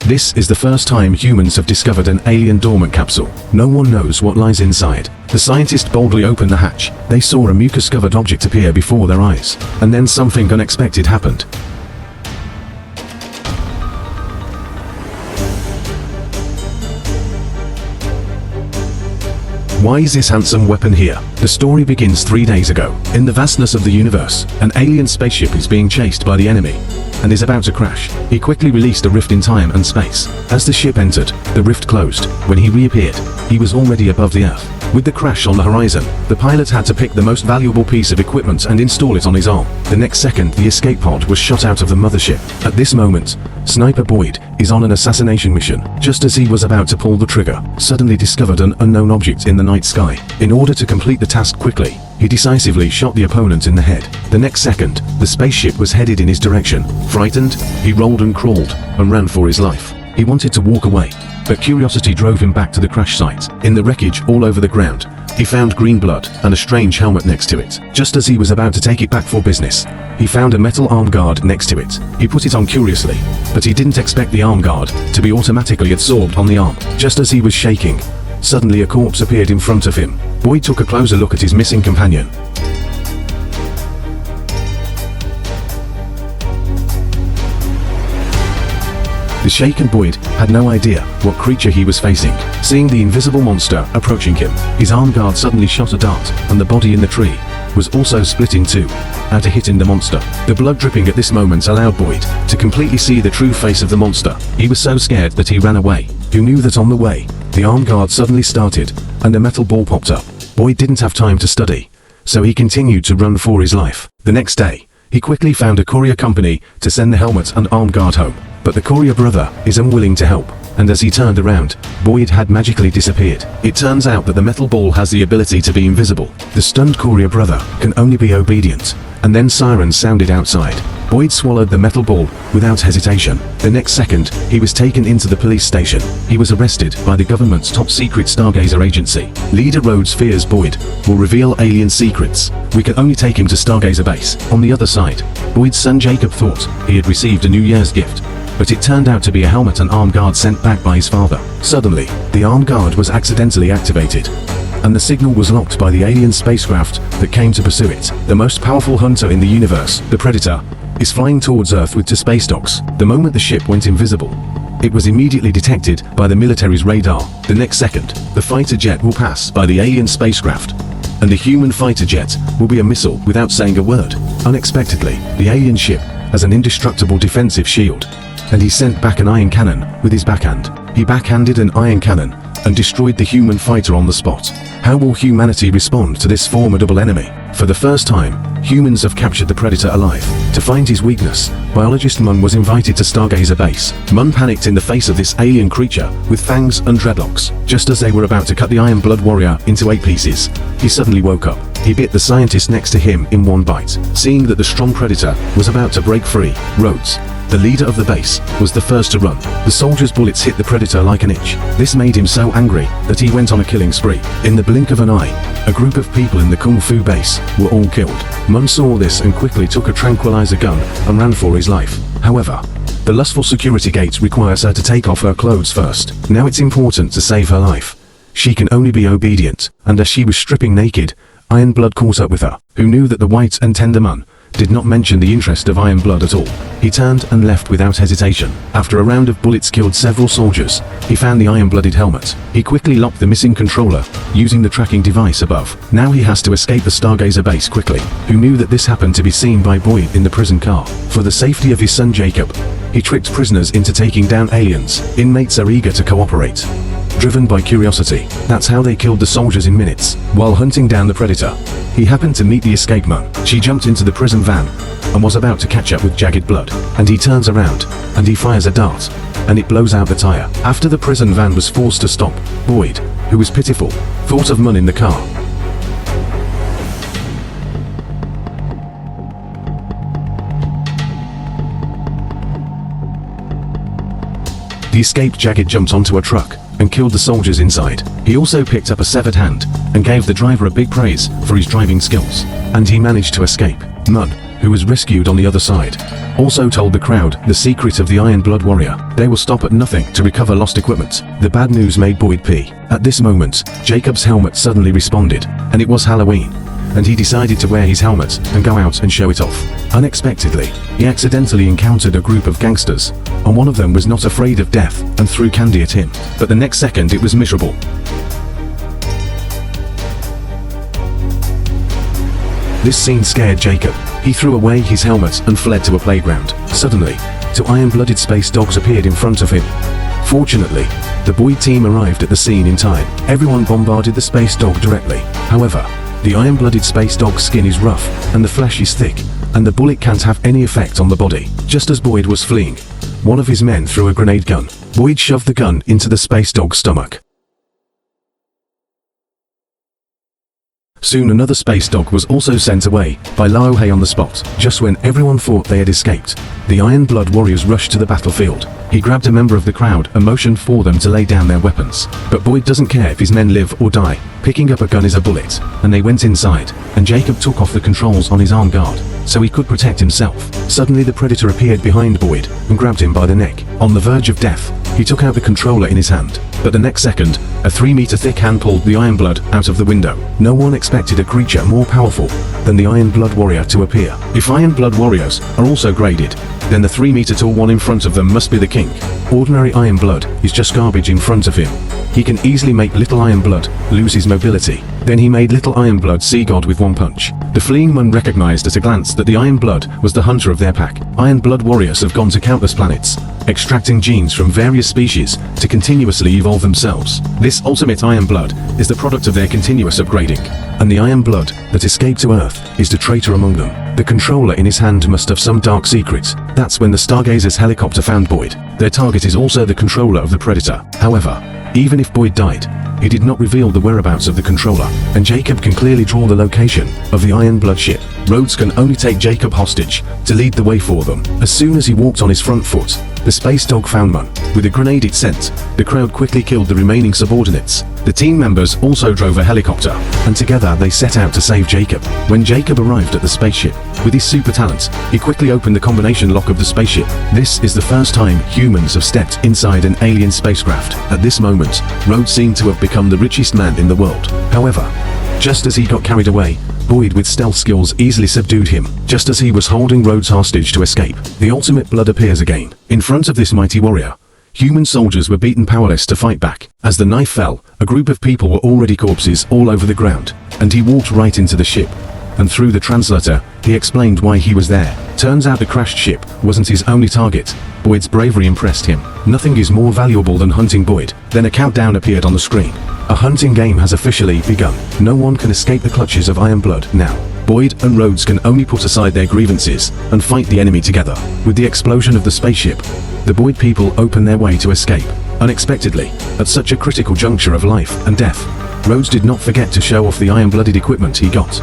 This is the first time humans have discovered an alien dormant capsule. No one knows what lies inside. The scientists boldly opened the hatch. They saw a mucus-covered object appear before their eyes. And then something unexpected happened. Why is this handsome weapon here? The story begins 3 days ago. In the vastness of the universe, an alien spaceship is being chased by the enemy and is about to crash. He quickly released a rift in time and space. As the ship entered, the rift closed. When he reappeared, he was already above the Earth. With the crash on the horizon, the pilot had to pick the most valuable piece of equipment and install it on his arm. The next second, the escape pod was shot out of the mothership. At this moment, Sniper Boyd is on an assassination mission. Just as he was about to pull the trigger, suddenly discovered an unknown object in the night sky. In order to complete the task quickly, he decisively shot the opponent in the head. The next second, the spaceship was headed in his direction. Frightened, he rolled and crawled and ran for his life. He wanted to walk away, but curiosity drove him back to the crash site. In the wreckage all over the ground, he found green blood and a strange helmet next to it. Just as he was about to take it back for business, he found a metal arm guard next to it. He put it on curiously, but he didn't expect the arm guard to be automatically adsorbed on the arm. Just as he was shaking, suddenly a corpse appeared in front of him. Boyd took a closer look at his missing companion. The shaken Boyd had no idea what creature he was facing. Seeing the invisible monster approaching him, his arm guard suddenly shot a dart, and the body in the tree was also split in two after hitting the monster. The blood dripping at this moment allowed Boyd to completely see the true face of the monster. He was so scared that he ran away. He knew that on the way, the arm guard suddenly started, and a metal ball popped up. Boyd didn't have time to study, so he continued to run for his life. The next day, he quickly found a courier company to send the helmet and arm guard home. But the courier brother is unwilling to help, and as he turned around, Boyd had magically disappeared. It turns out that the metal ball has the ability to be invisible. The stunned courier brother can only be obedient, and then sirens sounded outside. Boyd swallowed the metal ball without hesitation. The next second, he was taken into the police station. He was arrested by the government's top-secret Stargazer agency. Leader Rhodes fears Boyd will reveal alien secrets. We can only take him to Stargazer base. On the other side, Boyd's son Jacob thought he had received a New Year's gift, but it turned out to be a helmet and arm guard sent back by his father. Suddenly, the arm guard was accidentally activated, and the signal was locked by the alien spacecraft that came to pursue it. The most powerful hunter in the universe, the Predator, is flying towards Earth with 2 space dogs. The moment the ship went invisible, it was immediately detected by the military's radar. The next second, the fighter jet will pass by the alien spacecraft, and the human fighter jet will be a missile without saying a word. Unexpectedly, the alien ship has an indestructible defensive shield, and he sent back an iron cannon with his backhand. He backhanded an iron cannon and destroyed the human fighter on the spot. How will humanity respond to this formidable enemy? For the first time, humans have captured the Predator alive. To find his weakness, biologist Munn was invited to Stargazer base. Munn panicked in the face of this alien creature with fangs and dreadlocks. Just as they were about to cut the Iron Blood warrior into 8 pieces, he suddenly woke up. He bit the scientist next to him in one bite. Seeing that the strong Predator was about to break free, Rhodes, the leader of the base, was the first to run. The soldier's bullets hit the Predator like an itch. This made him so angry that he went on a killing spree. In the blink of an eye, a group of people in the Kung Fu base were all killed. Munn saw this and quickly took a tranquilizer gun and ran for his life. However, the lustful security gate requires her to take off her clothes first. Now it's important to save her life. She can only be obedient, and as she was stripping naked, Iron Blood caught up with her, who knew that the white and tender Munn did not mention the interest of Iron Blood at all. He turned and left without hesitation. After a round of bullets killed several soldiers, he found the iron-blooded helmet. He quickly locked the missing controller, using the tracking device above. Now he has to escape the Stargazer base quickly. Who knew that this happened to be seen by Boyd in the prison car? For the safety of his son Jacob, he tricked prisoners into taking down aliens. Inmates are eager to cooperate, driven by curiosity. That's how they killed the soldiers in minutes. While hunting down the Predator, he happened to meet the escape Munn. She jumped into the prison van and was about to catch up with Jagged Blood, and he turns around and he fires a dart, and it blows out the tire. After the prison van was forced to stop, Boyd, who was pitiful, thought of Munn in the car. The escaped Jagged jumped onto a truck and killed the soldiers inside. He also picked up a severed hand and gave the driver a big praise for his driving skills, and he managed to escape. Munn, who was rescued on the other side, also told the crowd the secret of the Iron Blood Warrior. They will stop at nothing to recover lost equipment. The bad news made Boyd pee. At this moment, Jacob's helmet suddenly responded, and it was Halloween, and he decided to wear his helmet and go out and show it off. Unexpectedly, he accidentally encountered a group of gangsters, and one of them was not afraid of death and threw candy at him. But the next second it was miserable. This scene scared Jacob. He threw away his helmet and fled to a playground. Suddenly, two iron-blooded space dogs appeared in front of him. Fortunately, the Boyd team arrived at the scene in time. Everyone bombarded the space dog directly. However, the iron-blooded space dog's skin is rough, and the flesh is thick, and the bullet can't have any effect on the body. Just as Boyd was fleeing, one of his men threw a grenade gun. Boyd shoved the gun into the space dog's stomach. Soon another space dog was also sent away by Laohei on the spot. Just when everyone thought they had escaped, the Iron Blood Warriors rushed to the battlefield. He grabbed a member of the crowd and motioned for them to lay down their weapons. But Boyd doesn't care if his men live or die. Picking up a gun is a bullet, and they went inside, and Jacob took off the controls on his arm guard, so he could protect himself. Suddenly the Predator appeared behind Boyd and grabbed him by the neck. On the verge of death, he took out the controller in his hand, but the next second, a 3-meter thick hand pulled the Iron Blood out of the window. No one expected a creature more powerful than the Iron Blood Warrior to appear. If Iron Blood Warriors are also graded, then the 3-meter tall one in front of them must be the king. Ordinary Iron Blood is just garbage in front of him. He can easily make Little Iron Blood lose his mobility. Then he made Little Iron Blood see God with one punch. The fleeing Munn recognized at a glance that the Iron Blood was the hunter of their pack. Iron Blood Warriors have gone to countless planets, extracting genes from various species to continuously evolve themselves. This ultimate Iron Blood is the product of their continuous upgrading, and the Iron Blood that escaped to Earth is the traitor among them. The controller in his hand must have some dark secret. That's when the Stargazer's helicopter found Boyd. Their target is also the controller of the Predator. However, even if Boyd died, he did not reveal the whereabouts of the controller, and Jacob can clearly draw the location of the Iron Blood ship. Rhodes can only take Jacob hostage to lead the way for them. As soon as he walked on his front foot, the space dog found Munn. With a grenade it sent, the crowd quickly killed the remaining subordinates. The team members also drove a helicopter, and together they set out to save Jacob. When Jacob arrived at the spaceship, with his super talent, he quickly opened the combination lock of the spaceship. This is the first time humans have stepped inside an alien spacecraft. At this moment, Rhodes seemed to have become the richest man in the world. However, just as he got carried away, Boyd with stealth skills easily subdued him. Just as he was holding Rhodes hostage to escape, the ultimate blood appears again. In front of this mighty warrior, human soldiers were beaten powerless to fight back. As the knife fell, a group of people were already corpses all over the ground, and he walked right into the ship. And through the translator, he explained why he was there. Turns out the crashed ship wasn't his only target. Boyd's bravery impressed him. Nothing is more valuable than hunting Boyd. Then a countdown appeared on the screen. A hunting game has officially begun. No one can escape the clutches of Iron Blood now. Boyd and Rhodes can only put aside their grievances and fight the enemy together. With the explosion of the spaceship, the Boyd people open their way to escape. Unexpectedly, at such a critical juncture of life and death, Rhodes did not forget to show off the iron-blooded equipment he got.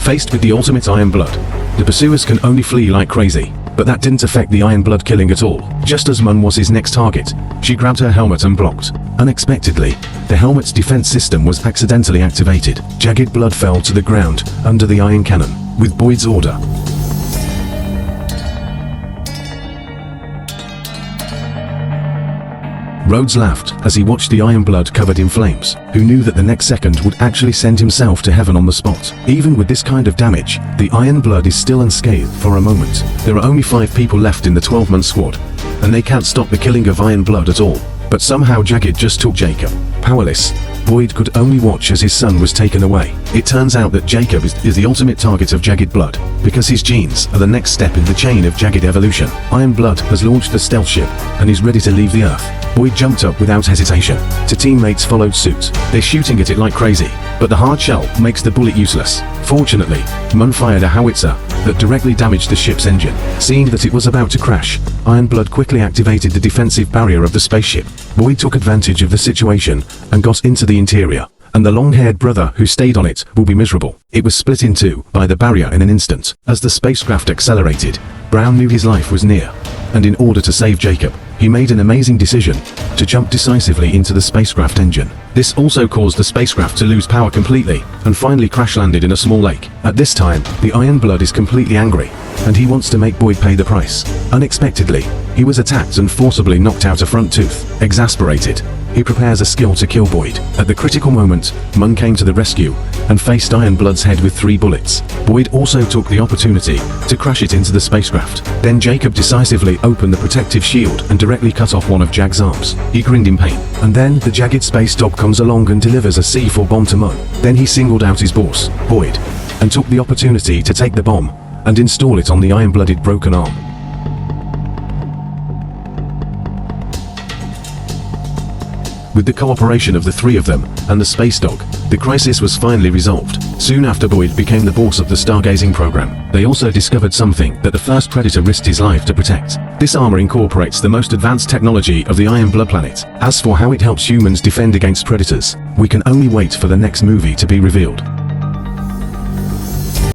Faced with the ultimate Iron Blood, the pursuers can only flee like crazy. But that didn't affect the Iron Blood killing at all. Just as Munn was his next target, she grabbed her helmet and blocked. Unexpectedly, the helmet's defense system was accidentally activated. Jagged blood fell to the ground under the iron cannon. With Boyd's order, Rhodes laughed as he watched the Iron Blood covered in flames. Who knew that the next second would actually send himself to heaven on the spot? Even with this kind of damage, the Iron Blood is still unscathed for a moment. There are only 5 people left in the 12-man squad, and they can't stop the killing of Iron Blood at all. But somehow Jagged just took Jacob. Powerless, Boyd could only watch as his son was taken away. It turns out that Jacob is the ultimate target of Jagged Blood, because his genes are the next step in the chain of Jagged evolution. Iron Blood has launched the stealth ship and is ready to leave the Earth. Boyd jumped up without hesitation. 2 teammates followed suit. They're shooting at it like crazy, but the hard shell makes the bullet useless. Fortunately, Munn fired a howitzer that directly damaged the ship's engine. Seeing that it was about to crash, Iron Blood quickly activated the defensive barrier of the spaceship. Boyd took advantage of the situation and got into the interior, and the long-haired brother who stayed on it will be miserable. It was split in 2 by the barrier in an instant. As the spacecraft accelerated, Brown knew his life was near, and in order to save Jacob, he made an amazing decision to jump decisively into the spacecraft engine. This also caused the spacecraft to lose power completely and finally crash landed in a small lake. At this time, the Iron Blood is completely angry, and he wants to make Boyd pay the price. Unexpectedly, he was attacked and forcibly knocked out a front tooth. Exasperated, he prepares a skill to kill Boyd. At the critical moment, Munn came to the rescue and faced Iron Blood's head with 3 bullets. Boyd also took the opportunity to crash it into the spacecraft. Then Jacob decisively opened the protective shield and directly cut off one of Jag's arms. He grinned in pain. And then the jagged space dog comes along and delivers a C4 bomb to Munn. Then he singled out his boss, Boyd, and took the opportunity to take the bomb and install it on the iron-blooded broken arm. With the cooperation of the 3 of them and the space dog, the crisis was finally resolved. Soon after, Boyd became the boss of the stargazing program. They also discovered something that the first Predator risked his life to protect. This armor incorporates the most advanced technology of the Iron Blood planet. As for how it helps humans defend against predators, we can only wait for the next movie to be revealed.